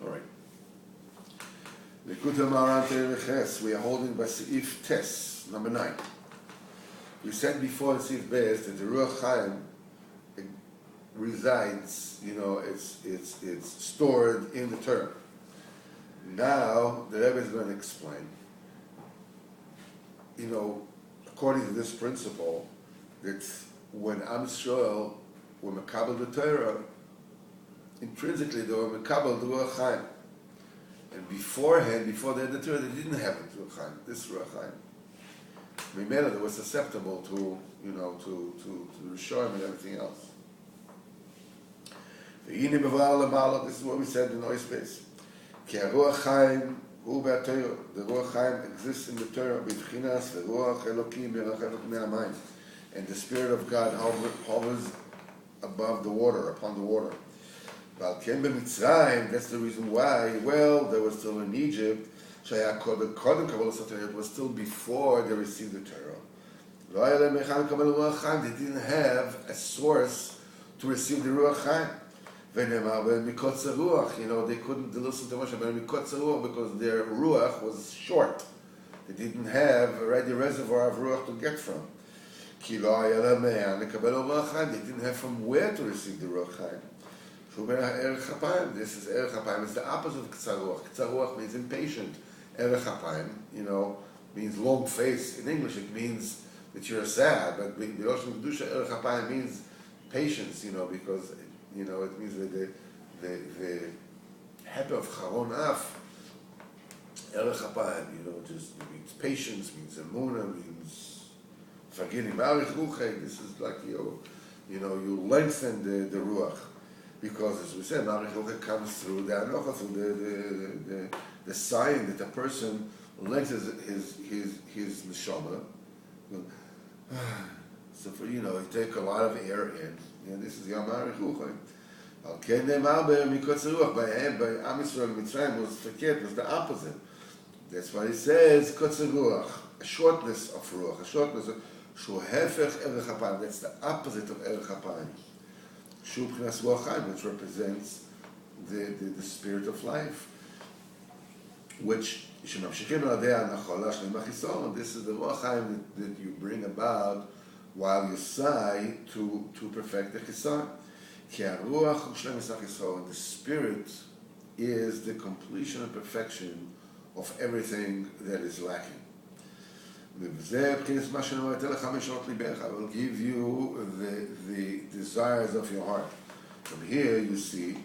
All right. Likutei Moharan, we are holding by Seif Tes, number 9. We said before in Seif Beis that the Ruach Chaim resides, it's stored in the Torah. Now, the Rebbe is going to explain, according to this principle, that when Am Yisrael were Mekabel the Torah, intrinsically they were Mekabel the Ruach Chaim. And beforehand, before they had the Torah, they didn't have it, Ruach Chaim, this Ruach Chaim. Mimela, they were susceptible to Rishonim and everything else. This is what we said in Ois Beis. Ki Ruach Chaim hu b'Torah. The Ruach Chaim exists in the Torah. B'Bchinas v'Ruach Elokim merachet me'amayim. And the Spirit of God hovers above the water, upon the water. That's the reason why. Well, they were still in Egypt. It was still before they received the Torah. They didn't have a source to receive the Ruach Chaim. They couldn't listen to Moshe because their Ruach was short. They didn't have a ready reservoir of Ruach to get from. They didn't have from where to receive the Ruach Chaim. This is Erech Hapayim. It's the opposite of Ktsar Ruach. Ktsar Ruach means impatient. Erech Hapayim, means long face. In English, it means that you're sad. But B'Rosh Kedusha, Erech Hapayim means patience. Because it means that the habit of Charon Af, Erech Hapayim, just means patience, means Emunah, means forgetting. This is like you lengthen the Ruach. Because, as we said, Marich comes through the Anocha, through the sign that a person lengthens his neshama. So you take a lot of air in, and this is the Marich Ruach. By Am Yisrael Mitzrayim was the opposite. That's why he says Kotzer Ruach, a shortness of Ruach, a shortness of Shu Hefech Erech Hapayim. That's the opposite of Erech Hapayim. Which represents the spirit of life, which this is the Ruach Chaim that you bring about while you sigh to perfect the Chisar. The spirit is the completion and perfection of everything that is lacking. I will give you the desires of your heart. From here you see,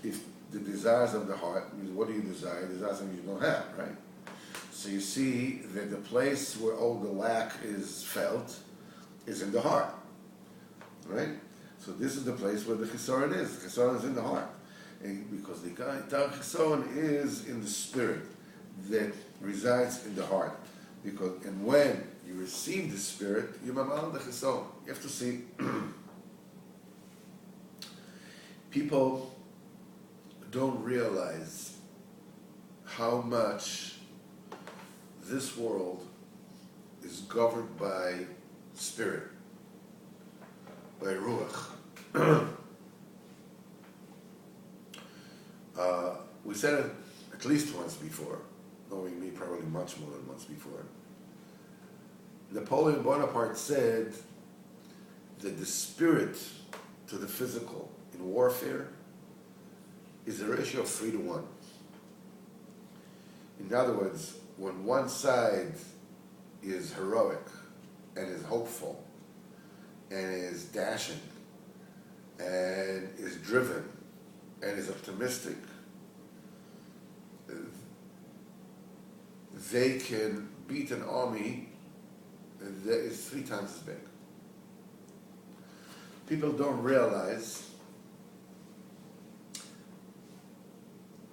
if the desires of the heart means what do you desire? Desire something you don't have, right? So you see that the place where all the lack is felt is in the heart, right? So this is the place where the chisaron is. The chisaron is in the heart. And because the chisaron is in the spirit that resides in the heart. And when you receive the Spirit, you mamal the chisaron. You have to see, people don't realize how much this world is governed by spirit, by ruach. We said it at least once before. Knowing me probably much more than once before. Napoleon Bonaparte said that the spirit to the physical in warfare is a ratio of 3 to 1. In other words, when one side is heroic and is hopeful and is dashing and is driven and is optimistic, they can beat an army that is 3 times as big. People don't realize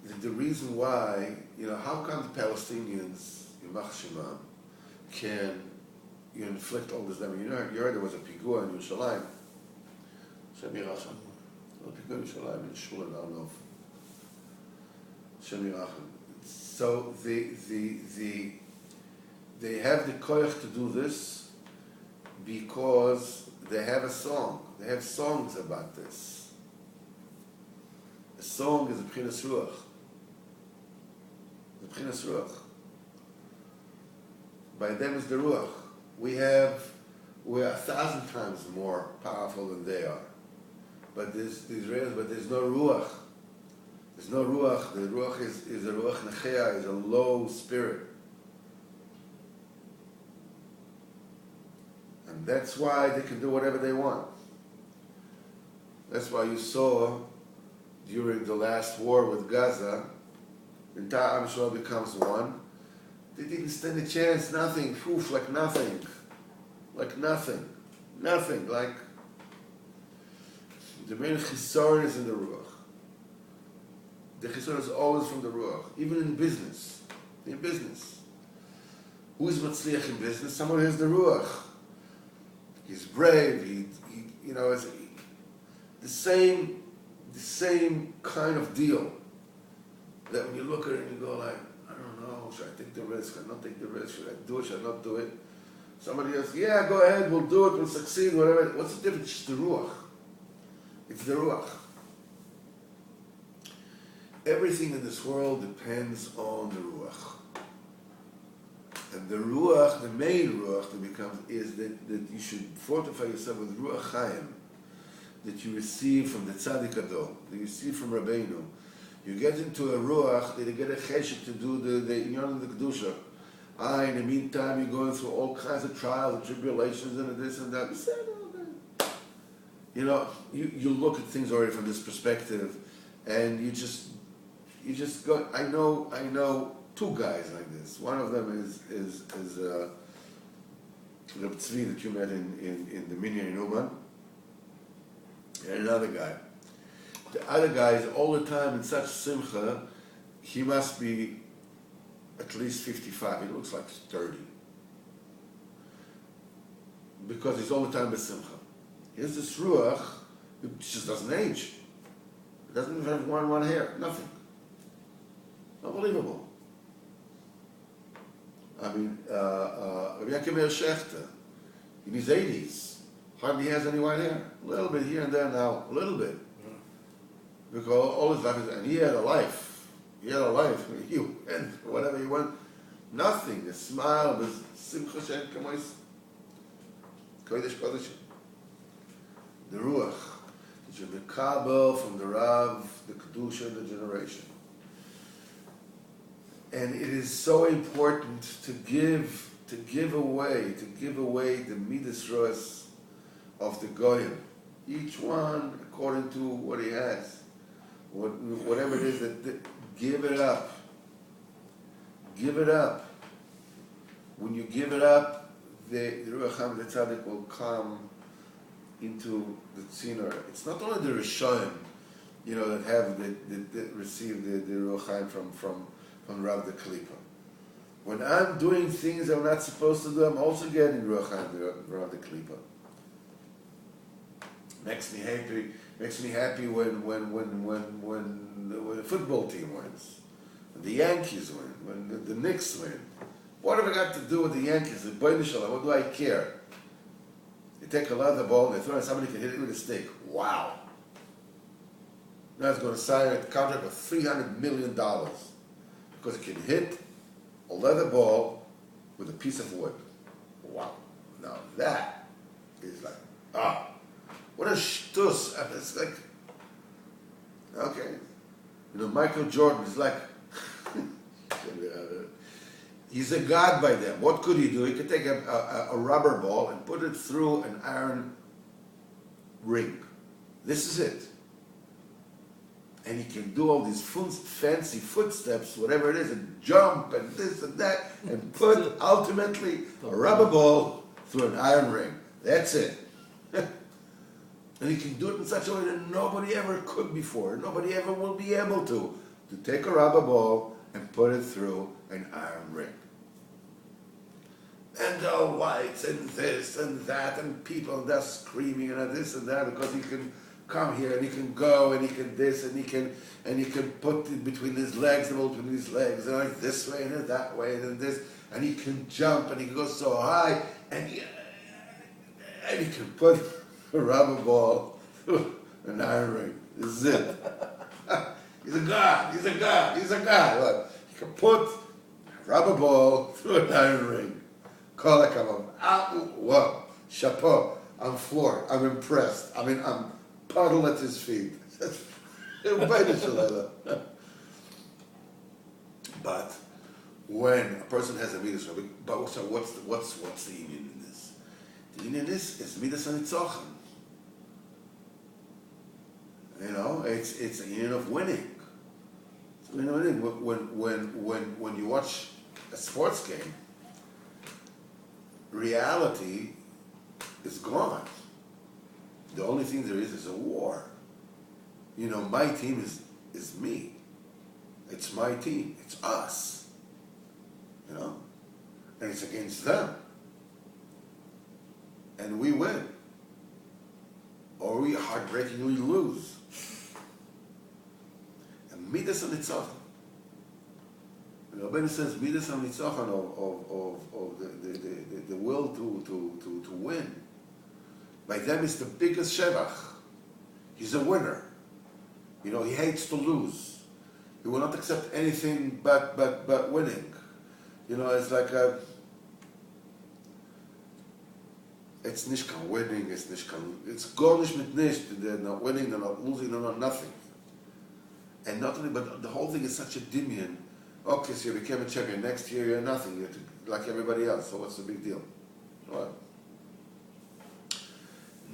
that the reason why, how come the Palestinians, Yimach Shemam, can inflict all this damage? You heard there was a pigua in Yerushalayim. Shem Yirachim. A pigua in Yerushalayim in Shul and Arnov. Shem Yirachim. So they have the koyach to do this because they have a song. They have songs about this. A song is a b'chinas ruach. The b'chinas ruach. By them is the ruach. We're 1,000 times more powerful than they are. But there's no ruach. There's no ruach. The ruach is a ruach nechea, is a low spirit. And that's why they can do whatever they want. That's why you saw during the last war with Gaza, the entire Am Yisrael becomes one. They didn't stand a chance, nothing, poof, like nothing. Like nothing. Nothing, like the main chisaron is in the ruach. The chisaron is always from the ruach, even in business. In business. Who is matzliach in business? Someone who has the ruach. He's brave, it's the same kind of deal. That when you look at it and you go like, I don't know, should I take the risk? Should I not take the risk? Should I do it? Should I not do it? Somebody else, yeah, go ahead, we'll do it, we'll succeed, whatever. What's the difference? It's the ruach. It's the ruach. Everything in this world depends on the ruach. And the ruach, the main ruach that becomes, is that you should fortify yourself with ruach chaim, that you receive from the tzaddik adol, that you receive from Rabbeinu. You get into a ruach that you get a cheshik to do the inyan and the kedusha. In the meantime, you're going through all kinds of trials and tribulations and this and that. You look at things already from this perspective, and you just go. I know two guys like this. One of them is Reb Tzvi that you met in the Minyan in Uman, and another guy. The other guy is all the time in such simcha. He must be at least 55. He looks like 30. Because he's all the time besimcha. Here's this ruach, it just doesn't age. It doesn't even have one hair, nothing. Unbelievable. I mean, Rabbi Yaakov Shechter, in his 80s, hardly has any white hair. A little bit here and there now, a little bit. Because all his life is, and he had a life. He had a life. He went whatever he went. Nothing. The smile was simcha shen kamois. Kodesh Kodesh. The ruach. That you mekabel from the Rav, the kedusha, and the generation. And it is so important to give away the midas roas of the goyim. Each one according to what he has. Whatever it is that give it up. Give it up. When you give it up, the Ruach HaKodesh, the Tzaddik will come into the tziner. It's not only the Rishonim, that have that receive the Ruach HaKodesh from Rav the Klippa. When I'm doing things I'm not supposed to do, I'm also getting Ruach HaKodesh, Rav the Klippa. Makes me happy when the football team wins, when the Yankees win, when the Knicks win. What have I got to do with the Yankees? The Bnei Shalom, what do I care? They take a leather ball and they throw it, somebody can hit it with a stick. Wow. Now it's going to sign a contract for $300 million because it can hit a leather ball with a piece of wood. Wow. Now that is like, what a shtus. It's like, okay. Michael Jordan is like, he's a god by them. What could he do? He could take a rubber ball and put it through an iron ring. This is it. And he can do all these fancy footsteps, whatever it is, and jump and this and that, and put ultimately a rubber ball through an iron ring. That's it. And he can do it in such a way that nobody ever could before. Nobody ever will be able to take a rubber ball and put it through an iron ring. And the lights and this and that and people just screaming and this and that because he can come here and he can go and he can this and he can put it between his legs and between his legs and like this way and that way and this and he can jump and he can go so high and he can put a rubber ball through an iron ring. This is it. He's a god. He's a god. He's a god. Look, he can put a rubber ball through an iron ring. Call it, come on. Whoa, chapeau. I'm floored. I'm impressed. I mean, I'm puddled at his feet. But when a person has a midas, but so what's the union in this? The union is midas hanitzochan. You know, it's a union of winning. It's a union of winning. When you watch a sports game, reality is gone. The only thing there is a war. You know, my team is me. It's my team. It's us. You know? And it's against them. And we win. Or we heartbreakingly lose. And midas hanitzochan. Rabbeinu says midas hanitzochan of the will to win. By them is the biggest shevach. He's a winner. You know, he hates to lose. He will not accept anything but winning. You know, it's like it's nishkan winning, it's nishkan, it's gornish mit nish, they're not winning, they're not losing, they're not nothing. And not only, but the whole thing is such a dimion. Okay, so you became a champion, next year you're nothing, you're like everybody else, so what's the big deal? What?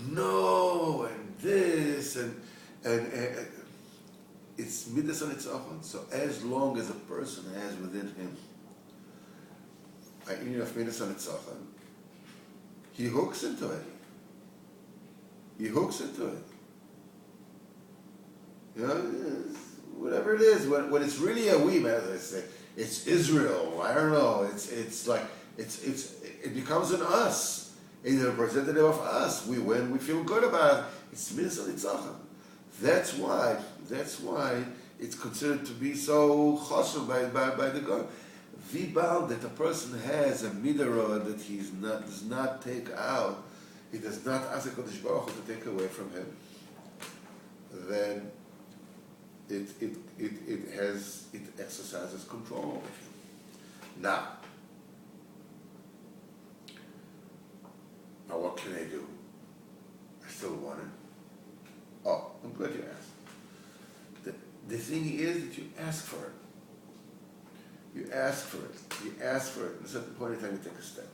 No, and this, and it's midas hanitzochan. So as long as a person has within him a union of midas hanitzochan, he hooks into it. He hooks into it. You know, whatever it is, when it's really a we, as I say, it's Israel. I don't know. It's like it becomes an us. It's a representative of us. We win. We feel good about it. It's midas hanitzochan. That's why it's considered to be so choshev by the God. Vibal that a person has a midara that does not take out, he does not ask HaKadosh Baruch Hu to take away from him, then it exercises control over him. Now what can I do? I still want it. Oh, I'm glad you asked. The thing is that you ask for it. You ask for it. You ask for it. At a certain point in time, you take a step.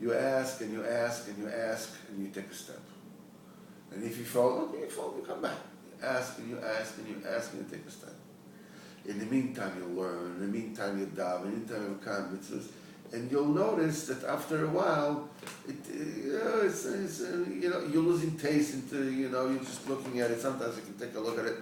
You ask and you ask and you ask and you take a step. And if you fall, okay, you fall, you come back. You ask and you ask and you ask and you take a step. In the meantime, you learn. In the meantime, you daven. In the meantime, you come mitzvahs. And you'll notice that after a while, you're losing taste into, you're just looking at it. Sometimes you can take a look at it,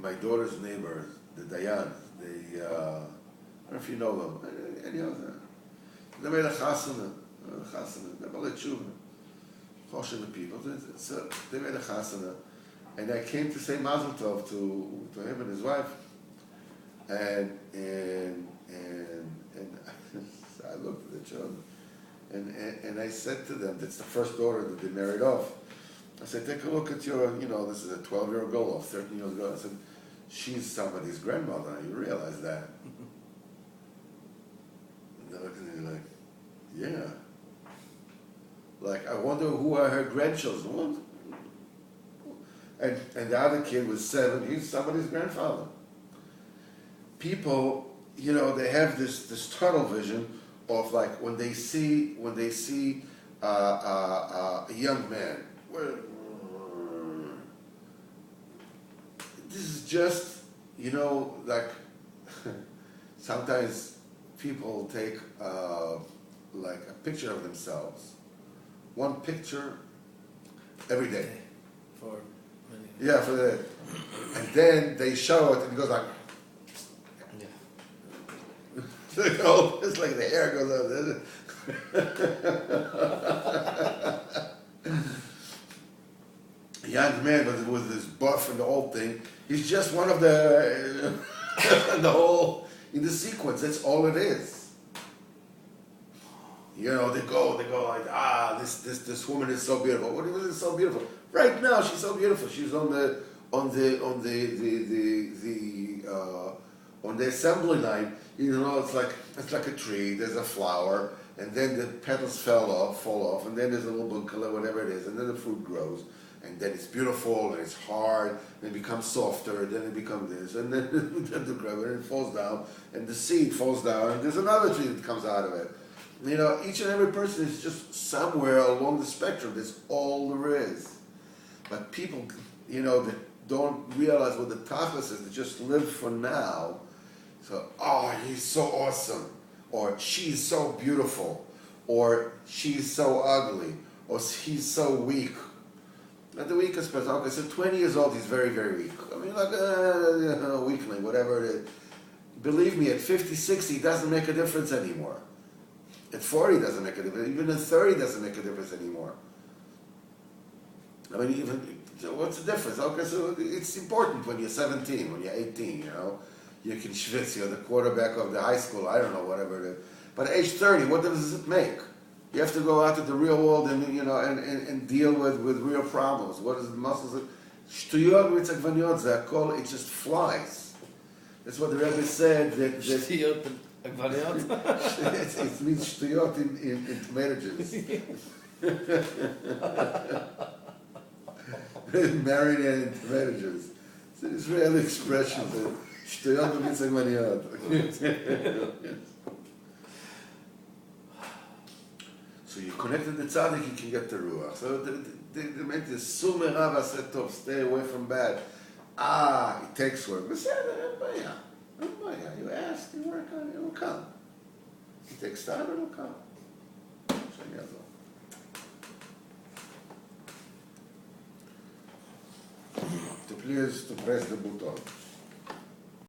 my daughter's neighbors, the Dayan, I don't know if you know them, any of them. They made a chasana, they made a tshuva, choshen the people. So they made a chasana. And I came to say Mazel Tov to him and his wife, and I looked at the children, and I said to them, that's the first daughter that they married off. I said, take a look at your, this is a 12-year-old girl or 13-year-old girl. I said, she's somebody's grandmother. You realize that? And they looked at me like, yeah. Like, I wonder who are her grandchildren. And the other kid was 7. He's somebody's grandfather. People, they have this tunnel vision of like when they see a young man. This is just, like sometimes people take like a picture of themselves, one picture every day. Yeah, for that. And then they show it and it goes like, it's like the hair goes up. A young man with this buff and the whole thing, he's just one of the, in the sequence, that's all it is. they go like, this woman is so beautiful. What is so beautiful? Right now, she's so beautiful. She's on the assembly line. It's like a tree. There's a flower, and then the petals fall off, and then there's a little bunkala, whatever it is, and then the fruit grows, and then it's beautiful and it's hard, and it becomes softer, then it becomes this, and then the grab and it falls down, and the seed falls down, and there's another tree that comes out of it. Each and every person is just somewhere along the spectrum. That's all there is. But people, that don't realize what the tachlis is, they just live for now. So, he's so awesome, or she's so beautiful, or she's so ugly, or he's so weak. Not the weakest person. Okay, so 20 years old, he's very, very weak. I mean, like a weakling, whatever it is. Believe me, at 50, 60, it doesn't make a difference anymore. At 40, it doesn't make a difference. Even at 30, it doesn't make a difference anymore. I mean, what's the difference? Okay, so it's important when you're 17, when you're 18, You can schwitz, you're the quarterback of the high school, I don't know, whatever it is. But at age 30, what does it make? You have to go out to the real world and deal with real problems. What is the muscles? Shtuyot mitzakvaniot zakol, it just flies. That's what the Rebbe said. Shtuyot akvaniot? It means shtuyot in tomato juice. Marinated in tomato juice. It's an Israeli expression. Shtuyot mitzakvaniot. So you connect to the tzaddik, you can get the ruach. So they make this sumera v'asetov, stay away from bad. It takes work. But you ask, you work on it, it will come. It takes time, it will come. Please to press the button.